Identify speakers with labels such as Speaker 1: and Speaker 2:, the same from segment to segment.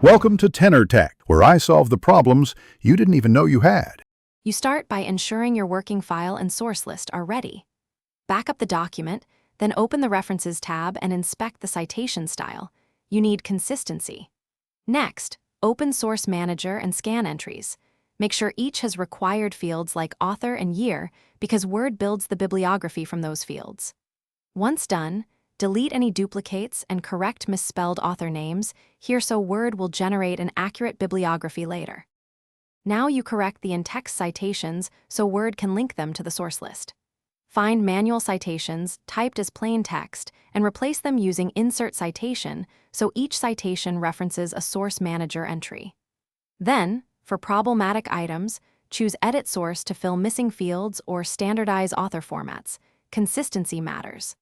Speaker 1: Welcome to Tenor Tech, where I solve the problems you didn't even know you had.
Speaker 2: You start by ensuring your working file and source list are ready. Back up the document, then open the References tab and inspect the citation style. You need consistency. Next, open Source Manager and scan entries. Make sure each has required fields like author and year because Word builds the bibliography from those fields. Once done, delete any duplicates and correct misspelled author names here so Word will generate an accurate bibliography later. Now you correct the in-text citations so Word can link them to the source list. Find manual citations typed as plain text and replace them using Insert Citation so each citation references a Source Manager entry. Then, for problematic items, choose Edit Source to fill missing fields or standardize author formats. Consistency matters.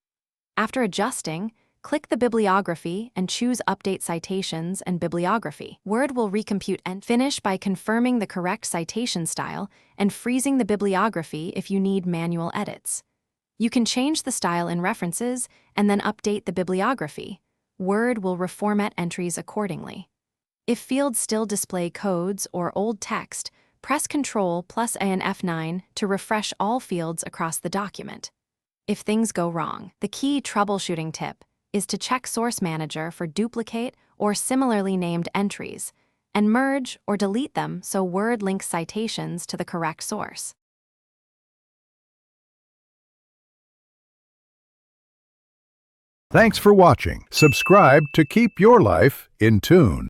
Speaker 2: After adjusting, click the bibliography and choose Update Citations and Bibliography. Word will recompute and finish by confirming the correct citation style and freezing the bibliography if you need manual edits. You can change the style in References and then update the bibliography. Word will reformat entries accordingly. If fields still display codes or old text, press Ctrl+A and F9 to refresh all fields across the document. If things go wrong, the key troubleshooting tip is to check Source Manager for duplicate or similarly named entries, and merge or delete them so Word links citations to the correct source.
Speaker 1: Thanks for watching. Subscribe to keep your life in tune.